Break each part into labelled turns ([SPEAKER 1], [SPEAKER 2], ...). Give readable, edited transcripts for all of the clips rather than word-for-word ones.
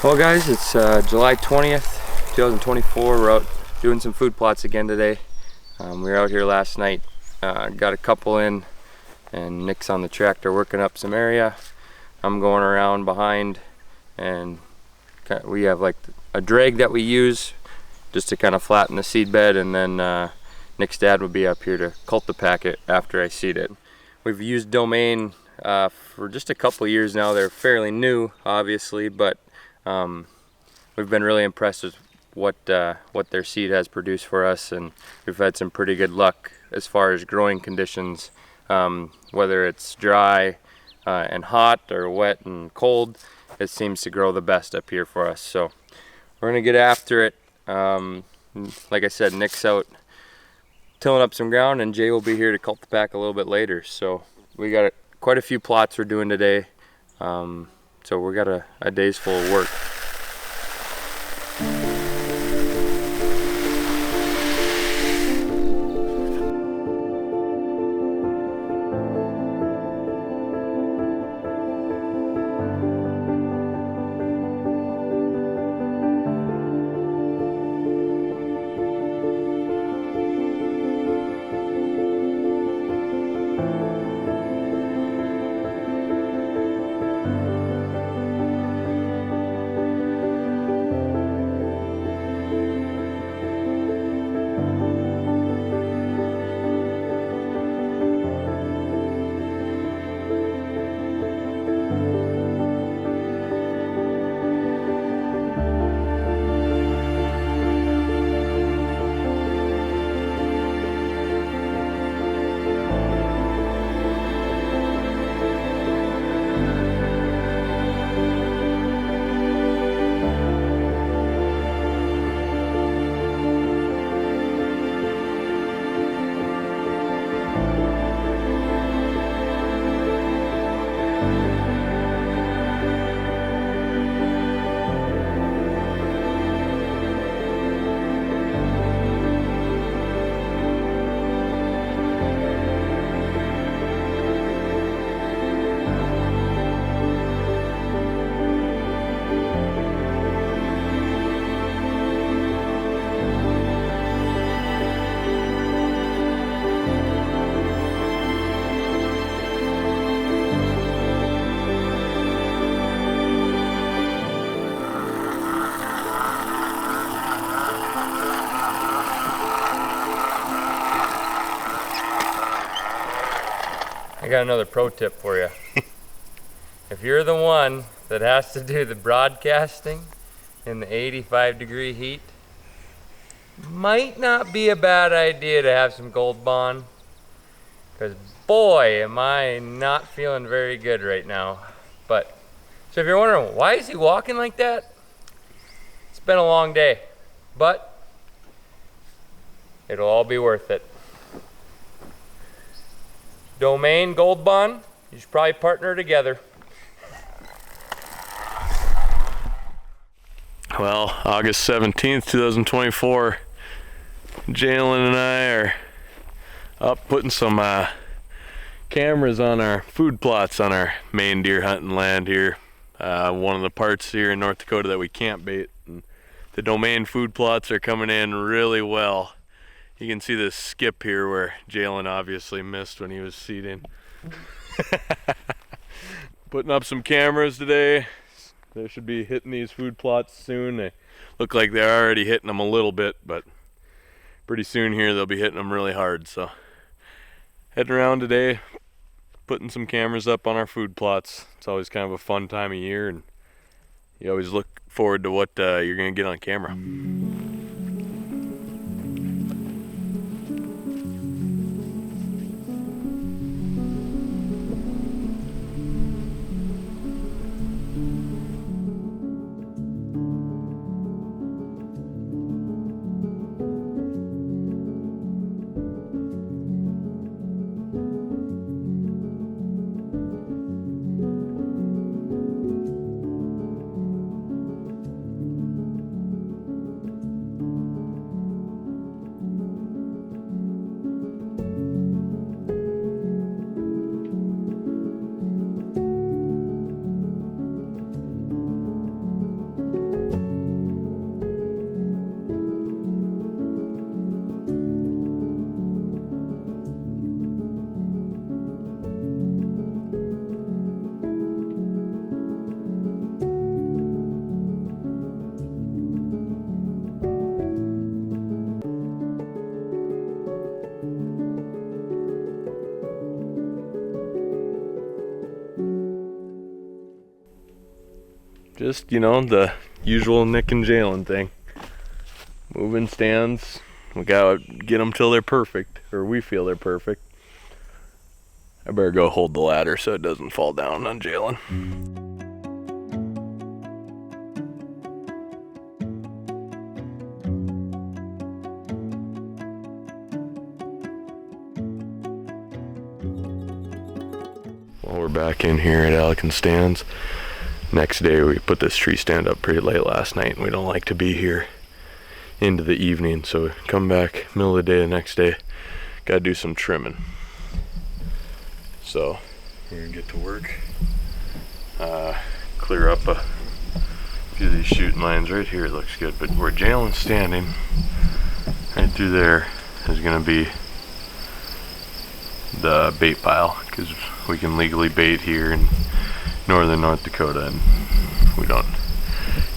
[SPEAKER 1] Well guys, it's July 20th, 2024. We're out doing some food plots again today. We were out here last night, got a couple in, and Nick's on the tractor working up some area. I'm going around behind, and we have like a drag that we use just to kind of flatten the seed bed, and then Nick's dad will be up here to cultipack it after I seed it. We've used Domain for just a couple years now. They're fairly new, obviously, but we've been really impressed with what their seed has produced for us, and we've had some pretty good luck as far as growing conditions, whether it's dry and hot or wet and cold. It seems to grow the best up here for us, so we're gonna get after it. Like I said, Nick's out tilling up some ground, and Jay will be here to cultipack a little bit later. So we got quite a few plots we're doing today. So we got a day's full of work. I got another pro tip for you. If you're the one that has to do the broadcasting in the 85-degree heat, might not be a bad idea to have some Gold Bond, because boy, am I not feeling very good right now. But so if you're wondering, why is he walking like that? It's been a long day, but it'll all be worth it. Domain, Gold Bond, you should probably partner together.
[SPEAKER 2] Well, August 17th, 2024, Jalen and I are up putting some cameras on our food plots on our main deer hunting land here. One of the parts here in North Dakota that we can't bait. And the Domain food plots are coming in really well. You can see this skip here where Jalen obviously missed when he was seeding. Putting up some cameras today. They should be hitting these food plots soon. They look like they're already hitting them a little bit, but pretty soon here they'll be hitting them really hard. So heading around today, putting some cameras up on our food plots. It's always kind of a fun time of year, and you always look forward to what you're gonna get on camera. Just, you know, the usual Nick and Jalen thing. Moving stands. We gotta get them till they're perfect, or we feel they're perfect. I better go hold the ladder so it doesn't fall down on Jalen. Well, we're back in here at Alec and Stan's. Next day, we put this tree stand up pretty late last night, and we don't like to be here into the evening, so we come back middle of the day the next day. Gotta do some trimming. So we're gonna get to work. Clear up a few of these shooting lines. Right here it looks good, but where Jalen's standing, right through there, is gonna be the bait pile, because we can legally bait here in northern North Dakota, and we don't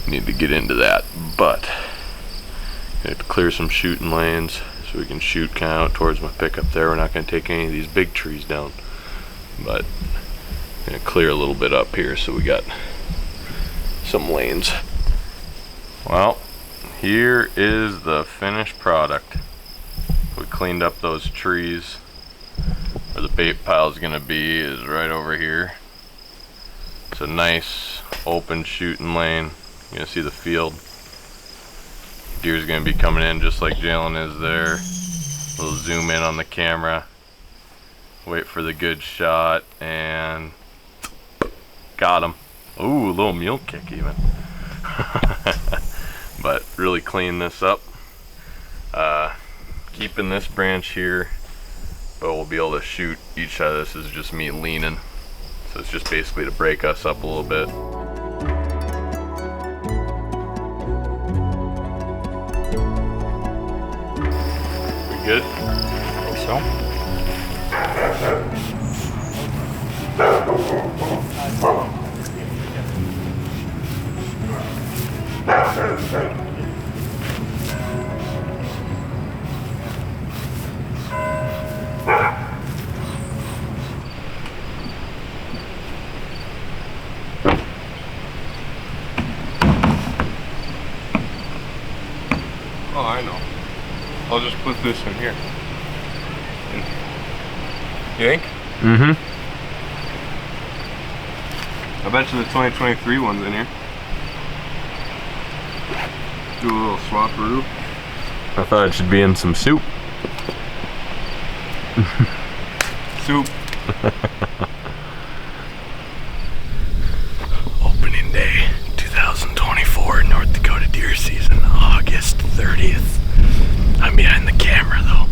[SPEAKER 2] need to get into that. But I have to clear some shooting lanes so we can shoot kind of out towards my pickup there. We're not going to take any of these big trees down, but I'm going to clear a little bit up here so we got some lanes. Well, here is the finished product. We cleaned up those trees. Where the bait pile is going to be is right over here. It's a nice open shooting lane. You're going to see the field. Deer's going to be coming in just like Jalen is there. We'll zoom in on the camera. Wait for the good shot, and got him. Ooh, a little mule kick even. But really clean this up. Keeping this branch here, but we'll be able to shoot each side of this. Is just me leaning. So it's just basically to break us up a little bit. We good?
[SPEAKER 1] I think so.
[SPEAKER 3] Oh, I know. I'll just put this in here. You think?
[SPEAKER 2] Mm-hmm.
[SPEAKER 3] I bet you the 2023 one's in here. Do a little swap-a-roo.
[SPEAKER 2] I thought it should be in some soup.
[SPEAKER 3] Soup.
[SPEAKER 2] Opening day, 2024, North Dakota deer season, August 30th. I'm behind the camera though.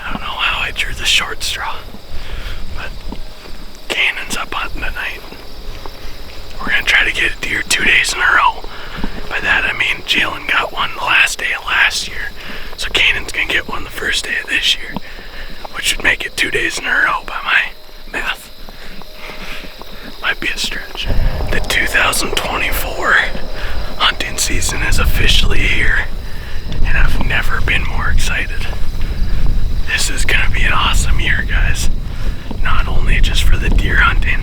[SPEAKER 2] I don't know how I drew the short straw, but Cannon's up hunting tonight. We're gonna try to get a deer 2 days in a row. By that I mean Jalen got one the last day of last year, so Cannon's gonna get one the first day of this year, which would make it 2 days in a row by my math. Might be a stretch. The 2024 hunting season is officially here, and I've never been more excited. This is gonna be an awesome year, guys. Not only just for the deer hunting,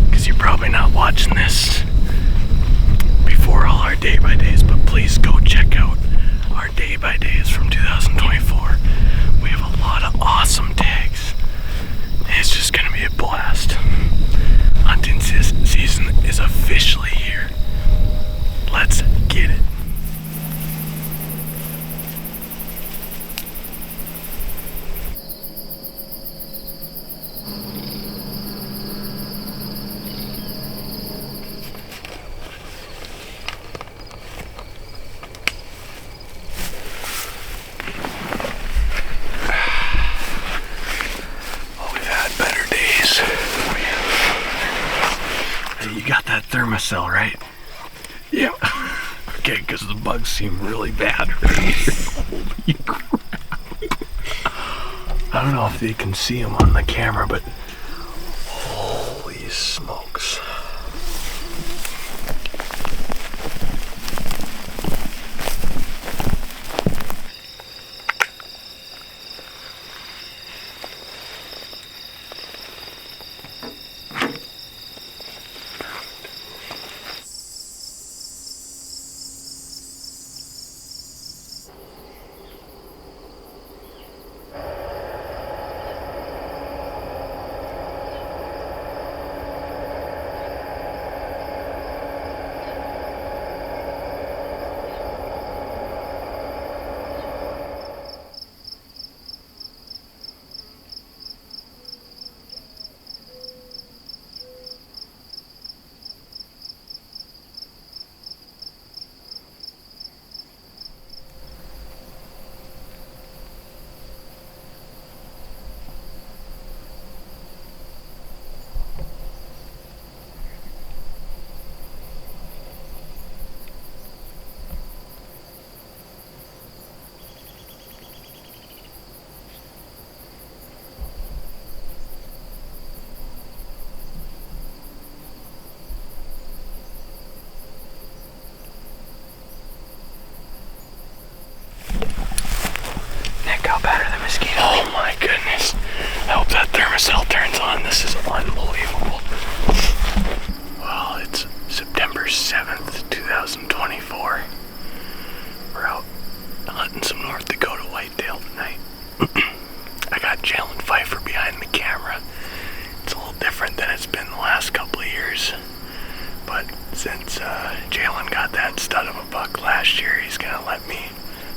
[SPEAKER 2] because you're probably not watching this before all our day-by-days, but please go check out our day-by-days from 2024. We have a lot of awesome tags. It's just gonna be a blast. Hunting season is officially here. Let's get it. You got that thermocell, right? Yeah. Okay, because the bugs seem really bad right here. Holy crap. I don't know if they can see them on the camera, but holy smokes. carousel turns on. This is unbelievable. Well, it's September 7th, 2024. We're out hunting some North Dakota whitetail tonight. I got Jalen Pfeiffer behind the camera. It's a little different than it's been the last couple of years. But since Jalen got that stud of a buck last year, he's gonna let me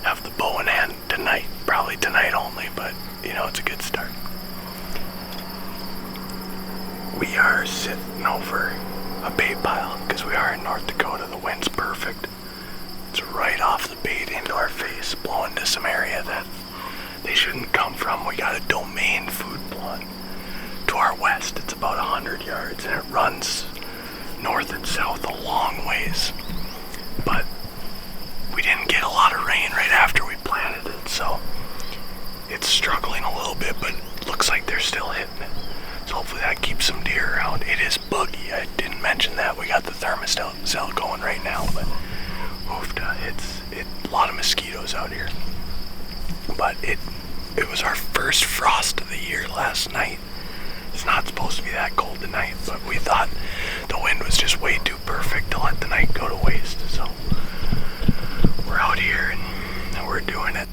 [SPEAKER 2] have the bow in hand tonight. Probably tonight only, but you know, it's a good start. We are sitting over a bait pile because we are in North Dakota. The wind's perfect. It's right off the bait into our face, blowing to some area that they shouldn't come from. We got a domain food plot to our west. It's about 100 yards and it runs north and south a long ways. But we didn't get a lot of rain right after we planted it, so it's struggling a little bit, but it looks like they're still hitting it. So hopefully that keeps some deer around. It is buggy. I didn't mention that. We got the thermostat going right now, but it's a lot of mosquitoes out here. But it was our first frost of the year last night. It's not supposed to be that cold tonight, but we thought the wind was just way too perfect to let the night go to waste. So we're out here and we're doing it.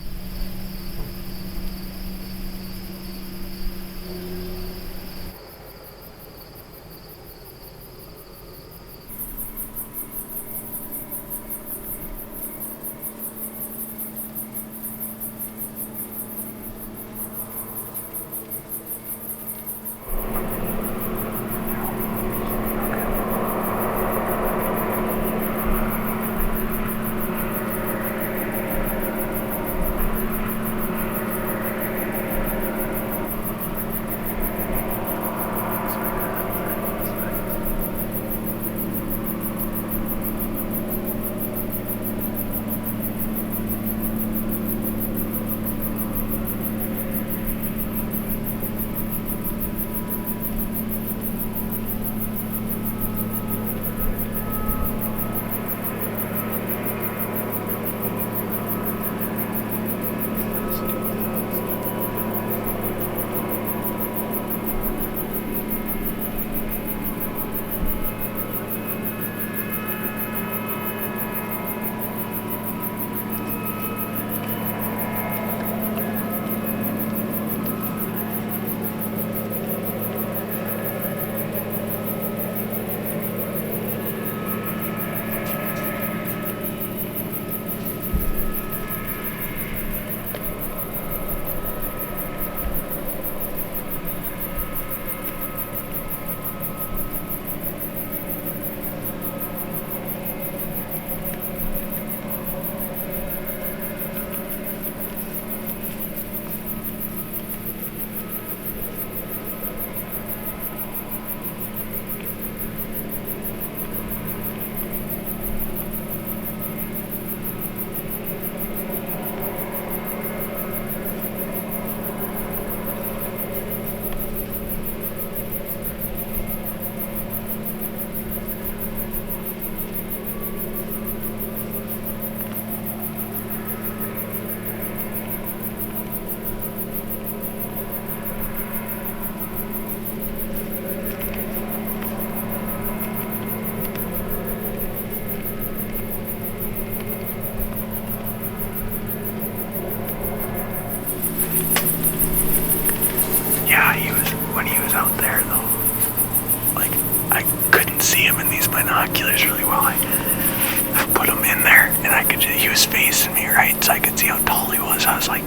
[SPEAKER 2] Out there though, like I couldn't see him in these binoculars really well. I put him in there and I could he was facing me right, so I could see how tall he was. I was like,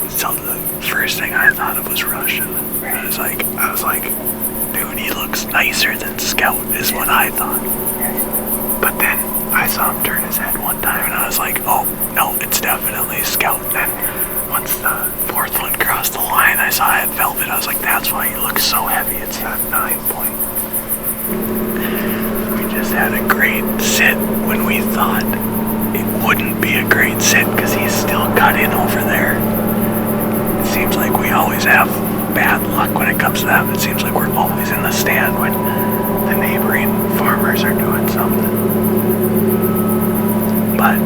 [SPEAKER 2] so the first thing I thought of was Russian. I was like, dude, he looks nicer than Scout is what I thought. But then I saw him turn his head one time and I was like, oh no, it's definitely Scout. And then once the fourth one crossed the line, I saw it velvet. I was like, that's why he looks so heavy. It's that 9-point. We just had a great sit when we thought it wouldn't be a great sit because he's still cut in over there. It seems like we always have bad luck when it comes to that. It seems like we're always in the stand when the neighboring farmers are doing something. But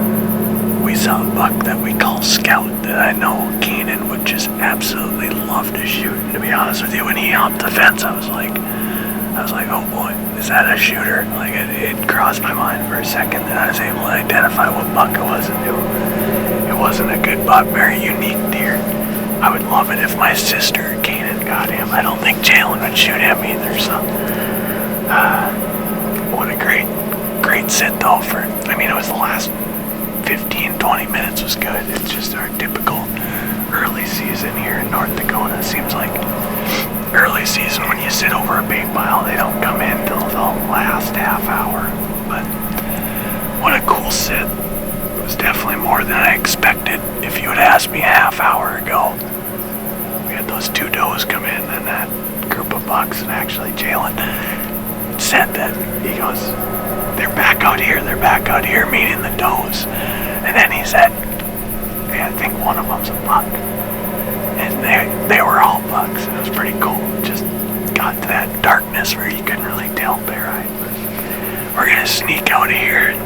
[SPEAKER 2] we saw a buck that we call Scout that I know Keenan
[SPEAKER 4] Kanan would just absolutely love to shoot. To be honest with you, when he hopped the fence, I was like, oh boy, is that a shooter? Like it crossed my mind for a second, and I was able to identify what buck it was. And it wasn't a good buck, very unique deer. I would love it if my sister Kanan got him. I don't think Jalen would shoot him either. So, what a great sit though. It was the last 15-20 minutes was good. It's just our typical early season here in North Dakota. It seems like early season when you sit over a bait pile, they don't come in till the last half hour. But what a cool sit. It was definitely more than I expected. If you had asked me a half hour ago, we had those 2 does come in and that group of bucks, and actually Jalen said that, he goes, they're back out here, meaning the does. And then he said, hey, I think one of them's a buck. And they were all bucks. It was pretty cool. Just got to that darkness where you couldn't really tell bear eye. We're gonna sneak out of here and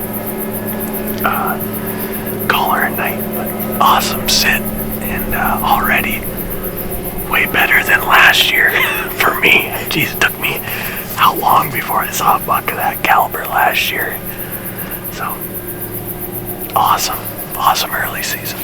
[SPEAKER 4] call her a night. But awesome sit, and already way better than last year for me. Jeez, it took me how long before I saw a buck of that caliber last year? So awesome early season